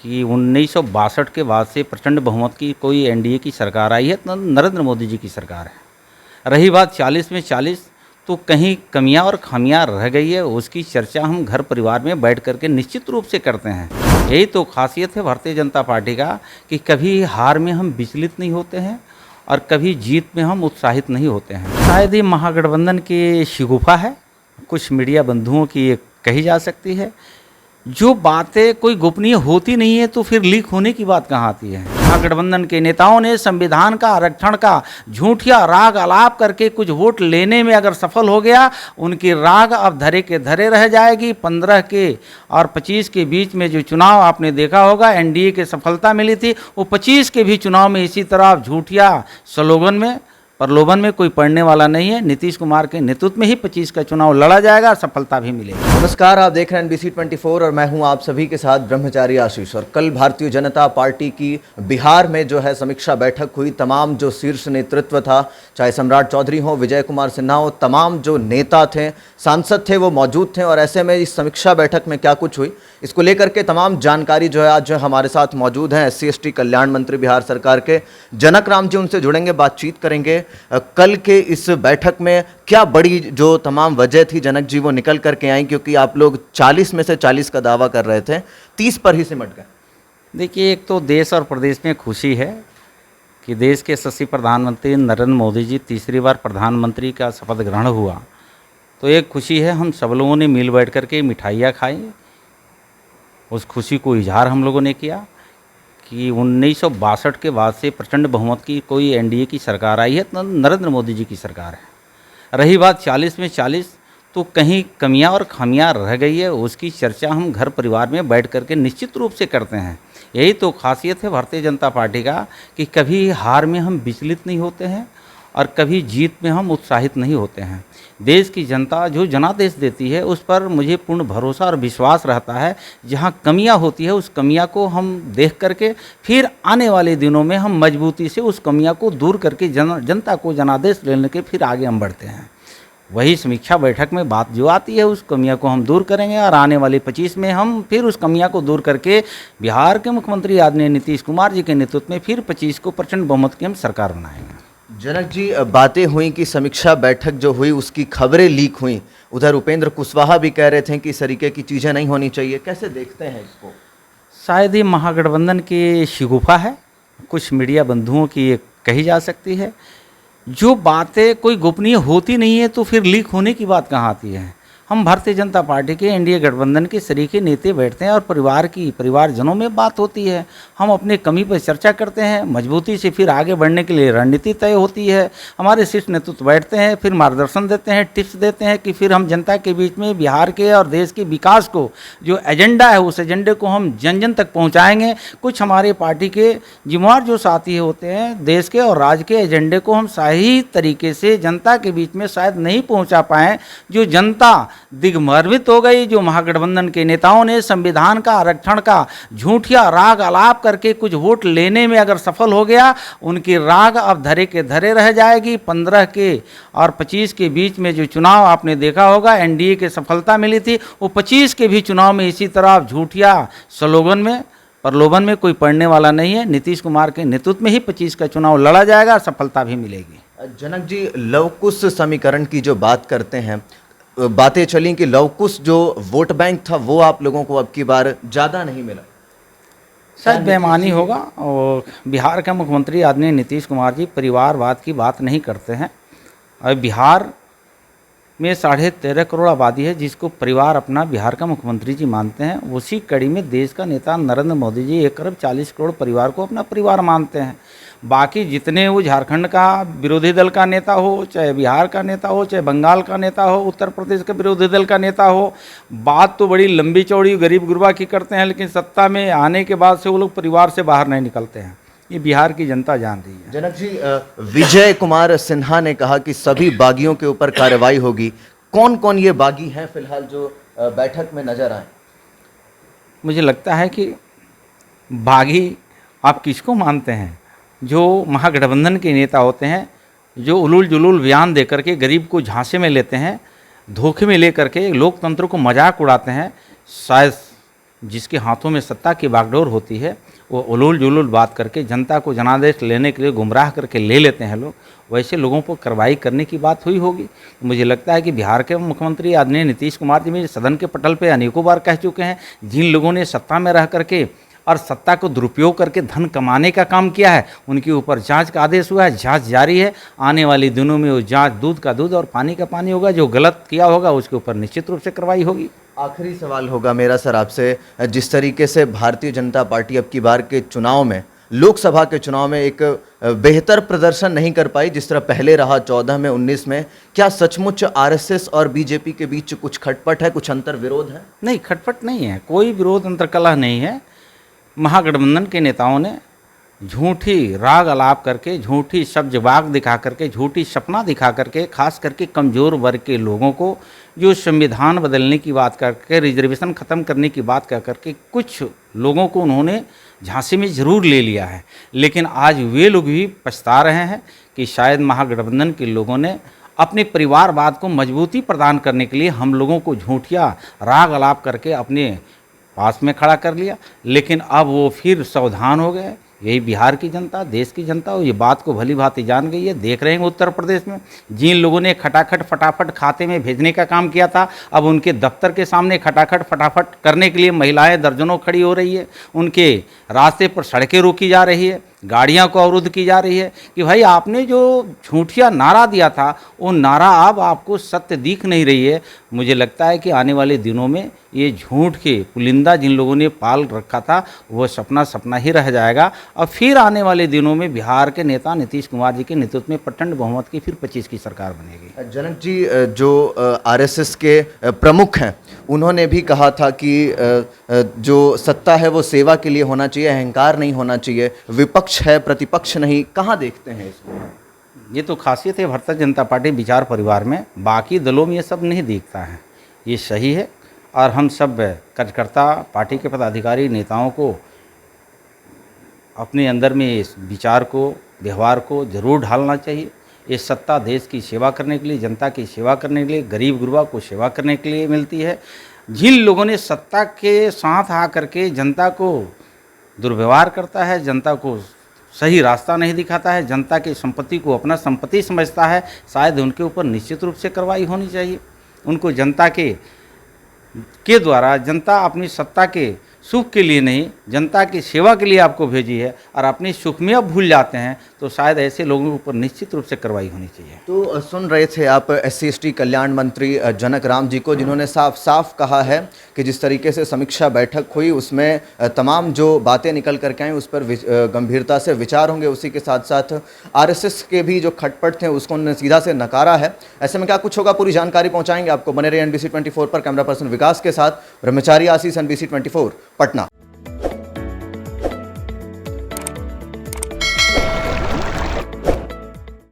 कि 1962 के बाद से प्रचंड बहुमत की कोई एनडीए की सरकार आई है तो नरेंद्र मोदी जी की सरकार है। रही बात 40 में 40, तो कहीं कमियां और खामियां रह गई है, उसकी चर्चा हम घर परिवार में बैठ करके निश्चित रूप से करते हैं। यही तो खासियत है भारतीय जनता पार्टी का कि कभी हार में हम विचलित नहीं होते हैं और कभी जीत में हम उत्साहित नहीं होते हैं। शायद ये महागठबंधन की शिगुफा है, कुछ मीडिया बंधुओं की ये कही जा सकती है। जो बातें कोई गोपनीय होती नहीं है तो फिर लीक होने की बात कहाँ आती है। महागठबंधन के नेताओं ने संविधान का आरक्षण का झूठिया राग आलाप करके कुछ वोट लेने में अगर सफल हो गया, उनकी राग अब धरे के धरे रह जाएगी। 15 के और 25 के बीच में जो चुनाव आपने देखा होगा, एनडीए के सफलता मिली थी, वो 25 के भी चुनाव में इसी तरह झूठिया स्लोगन में प्रलोभन में कोई पड़ने वाला नहीं है। नीतीश कुमार के नेतृत्व में ही 25 का चुनाव लड़ा जाएगा और सफलता भी मिलेगी। नमस्कार, आप देख रहे हैं NBC 24 और मैं हूं आप सभी के साथ ब्रह्मचारी आशीष। और कल भारतीय जनता पार्टी की बिहार में जो है समीक्षा बैठक हुई। तमाम जो शीर्ष नेतृत्व था, चाहे सम्राट चौधरी हो, विजय कुमार सिन्हा हो, तमाम जो नेता थे, सांसद थे, वो मौजूद थे। और ऐसे में इस समीक्षा बैठक में क्या कुछ हुई, इसको लेकर के तमाम जानकारी जो है आज जो हमारे साथ मौजूद हैं SC/ST कल्याण मंत्री बिहार सरकार के जनक राम जी, उनसे जुड़ेंगे, बातचीत करेंगे। कल के इस बैठक में क्या बड़ी जो तमाम वजह थी जनक जी, वो निकल करके आई, क्योंकि आप लोग 40 में से 40 का दावा कर रहे थे, 30 पर ही सिमट गए। देखिए, एक तो देश और प्रदेश में खुशी है कि देश के यशस्वी प्रधानमंत्री नरेंद्र मोदी जी तीसरी बार प्रधानमंत्री का शपथ ग्रहण हुआ, तो एक खुशी है। हम सब लोगों ने मिल बैठ करके मिठाइयाँ खाई, उस खुशी को इजहार हम लोगों ने किया कि 1962 के बाद से प्रचंड बहुमत की कोई एनडीए की सरकार आई है तो नरेंद्र मोदी जी की सरकार है। रही बात 40 में 40, तो कहीं कमियां और खामियां रह गई है, उसकी चर्चा हम घर परिवार में बैठ करके निश्चित रूप से करते हैं। यही तो खासियत है भारतीय जनता पार्टी का कि कभी हार में हम विचलित नहीं होते हैं और कभी जीत में हम उत्साहित नहीं होते हैं। देश की जनता जो जनादेश देती है, उस पर मुझे पूर्ण भरोसा और विश्वास रहता है। जहां कमियां होती है, उस कमियां को हम देख करके फिर आने वाले दिनों में हम मजबूती से उस कमियां को दूर करके जनता को जनादेश लेने के फिर आगे हम बढ़ते हैं। वही समीक्षा बैठक में बात जो आती है, उस कमियां को हम दूर करेंगे और आने वाले 25 में हम फिर उस कमियां को दूर करके बिहार के मुख्यमंत्री आदरणीय नीतीश कुमार जी के नेतृत्व में फिर 25 को प्रचंड बहुमत की हम सरकार बनाएंगे। जनक जी, बातें हुई कि समीक्षा बैठक जो हुई उसकी खबरें लीक हुई। उधर उपेंद्र कुशवाहा भी कह रहे थे कि इस तरीके की चीज़ें नहीं होनी चाहिए। कैसे देखते हैं इसको? शायद ये महागठबंधन की शिगुफा है, कुछ मीडिया बंधुओं की ये कही जा सकती है। जो बातें कोई गोपनीय होती नहीं है तो फिर लीक होने की बात कहाँ आती है। हम भारतीय जनता पार्टी के एनडीए गठबंधन के सरीखे नेता बैठते हैं और परिवारजनों में बात होती है। हम अपने कमी पर चर्चा करते हैं, मजबूती से फिर आगे बढ़ने के लिए रणनीति तय होती है। हमारे शीर्ष नेतृत्व बैठते हैं, फिर मार्गदर्शन देते हैं, टिप्स देते हैं कि फिर हम जनता के बीच में बिहार के और देश के विकास को जो एजेंडा है, उस एजेंडे को हम जन जन तक पहुँचाएँगे। कुछ हमारे पार्टी के जिम्मेवार जो साथी होते हैं, देश के और राज्य के एजेंडे को हम सही तरीके से जनता के बीच में शायद नहीं पहुँचा पाएँ। जो जनता दिग्भ्रमित हो गई, जो महागठबंधन के नेताओं ने संविधान का आरक्षण का झूठिया राग आलाप करके कुछ वोट लेने में अगर सफल हो गया, उनकी राग अब धरे के धरे रह जाएगी। 15 के और 25 के बीच में जो चुनाव आपने देखा होगा, एनडीए के सफलता मिली थी, वो 25 के भी चुनाव में इसी तरह झूठिया स्लोगन में प्रलोभन में कोई पड़ने वाला नहीं है। नीतीश कुमार के नेतृत्व में ही 25 का चुनाव लड़ा जाएगा, सफलता भी मिलेगी। जनक जी, लवकुश समीकरण की जो बात करते हैं, बातें चली कि लवकुश जो वोट बैंक था वो आप लोगों को अब की बार ज़्यादा नहीं मिला। शायद बेईमानी होगा। और बिहार के मुख्यमंत्री आदरणीय नीतीश कुमार जी परिवारवाद की बात नहीं करते हैं। और बिहार में 13.5 करोड़ आबादी है, जिसको परिवार अपना बिहार का मुख्यमंत्री जी मानते हैं। उसी कड़ी में देश का नेता नरेंद्र मोदी जी 1 अरब 40 करोड़ परिवार को अपना परिवार मानते हैं। बाकी जितने वो झारखंड का विरोधी दल का नेता हो, चाहे बिहार का नेता हो, चाहे बंगाल का नेता हो, उत्तर प्रदेश का विरोधी दल का नेता हो, बात तो बड़ी लंबी चौड़ी गरीब गुरबा की करते हैं, लेकिन सत्ता में आने के बाद से वो लोग परिवार से बाहर नहीं निकलते हैं। ये बिहार की जनता जान रही है। जनक जी, विजय कुमार सिन्हा ने कहा कि सभी बागियों के ऊपर कार्रवाई होगी। कौन कौन ये बागी हैं फिलहाल जो बैठक में नजर आए? मुझे लगता है कि बागी आप किसको मानते हैं? जो महागठबंधन के नेता होते हैं, जो उलूल जुलूल बयान दे करके गरीब को झांसे में लेते हैं, धोखे में ले करके लोकतंत्र को मजाक उड़ाते हैं। शायद जिसके हाथों में सत्ता की बागडोर होती है, वो उलूल जुलूल बात करके जनता को जनादेश लेने के लिए गुमराह करके ले लेते हैं लोग, वैसे लोगों पर कार्रवाई करने की बात हुई होगी। मुझे लगता है कि बिहार के मुख्यमंत्री आदरणीय नीतीश कुमार जी भी सदन के पटल पे अनेकों बार कह चुके हैं, जिन लोगों ने सत्ता में रह करके और सत्ता को दुरुपयोग करके धन कमाने का काम किया है, उनके ऊपर जांच का आदेश हुआ है, जांच जारी है। आने वाले दिनों में वो जांच दूध का दूध और पानी का पानी होगा। जो गलत किया होगा उसके ऊपर निश्चित रूप से कार्रवाई होगी। आखिरी सवाल होगा मेरा सर आपसे, जिस तरीके से भारतीय जनता पार्टी अब की बार के चुनाव में, लोकसभा के चुनाव में एक बेहतर प्रदर्शन नहीं कर पाई जिस तरह पहले रहा 14 में 19 में, क्या सचमुच आरएसएस और बीजेपी के बीच कुछ खटपट है, कुछ अंतर विरोध है? नहीं, खटपट नहीं है, कोई विरोध अंतर्कलह नहीं है। महागठबंधन के नेताओं ने झूठी राग अलाप करके, झूठी सब्जबाग दिखा करके, झूठी सपना दिखा करके, खास करके कमज़ोर वर्ग के लोगों को जो संविधान बदलने की बात करके, रिजर्वेशन ख़त्म करने की बात कर करके, कुछ लोगों को उन्होंने झांसे में ज़रूर ले लिया है। लेकिन आज वे लोग भी पछता रहे हैं कि शायद महागठबंधन के लोगों ने अपने परिवारवाद को मजबूती प्रदान करने के लिए हम लोगों को झूठिया राग अलाप करके अपने पास में खड़ा कर लिया। लेकिन अब वो फिर सावधान हो गए। यही बिहार की जनता, देश की जनता ये बात को भली भांति जान गई है। देख रहे हैं उत्तर प्रदेश में जिन लोगों ने खटाखट फटाफट खाते में भेजने का काम किया था, अब उनके दफ्तर के सामने खटाखट फटाफट करने के लिए महिलाएं दर्जनों खड़ी हो रही है। उनके रास्ते पर सड़कें रोकी जा रही है, गाड़ियां को अवरुद्ध की जा रही है कि भाई आपने जो झूठिया नारा दिया था वो नारा अब आपको सत्य दिख नहीं रही है। मुझे लगता है कि आने वाले दिनों में ये झूठ के पुलिंदा जिन लोगों ने पाल रखा था वो सपना सपना ही रह जाएगा। और फिर आने वाले दिनों में बिहार के नेता नीतीश कुमार जी के नेतृत्व में प्रचंड बहुमत की फिर 25 की सरकार बनेगी। जनक जी, जो आरएसएस के प्रमुख हैं उन्होंने भी कहा था कि जो सत्ता है वो सेवा के लिए होना चाहिए, अहंकार नहीं होना चाहिए, विपक्ष है प्रतिपक्ष नहीं। कहाँ देखते हैं इसको? ये तो खासियत है भारतीय जनता पार्टी विचार परिवार में, बाकी दलों में ये सब नहीं दिखता है। ये सही है और हम सब कार्यकर्ता, पार्टी के पदाधिकारी, नेताओं को अपने अंदर में इस विचार को, व्यवहार को जरूर ढालना चाहिए। ये सत्ता देश की सेवा करने के लिए, जनता की सेवा करने के लिए, गरीब गुरबा को सेवा करने के लिए मिलती है। जिन लोगों ने सत्ता के साथ आकर के जनता को दुर्व्यवहार करता है, जनता को सही रास्ता नहीं दिखाता है, जनता की संपत्ति को अपना संपत्ति समझता है, शायद उनके ऊपर निश्चित रूप से कार्रवाई होनी चाहिए। उनको जनता के द्वारा, जनता अपनी सत्ता के सुख के लिए नहीं, जनता की सेवा के लिए आपको भेजी है और अपनी सुख में अब भूल जाते हैं, तो शायद ऐसे लोगों के ऊपर निश्चित रूप से कार्रवाई होनी चाहिए। तो सुन रहे थे आप SC/ST कल्याण मंत्री जनक राम जी को, जिन्होंने साफ साफ कहा है कि जिस तरीके से समीक्षा बैठक हुई उसमें तमाम जो बातें निकल करके आई उस पर गंभीरता से विचार होंगे। उसी के साथ साथ आरएसएस के भी जो खटपट थे उसको उन्होंने सीधा से नकारा है। ऐसे में क्या कुछ होगा, पूरी जानकारी पहुँचाएंगे आपको। बने रहिए NBC 24 पर। कैमरा पर्सन विकास के साथ ब्रह्मचारी आशीष, NBC 24 पटना।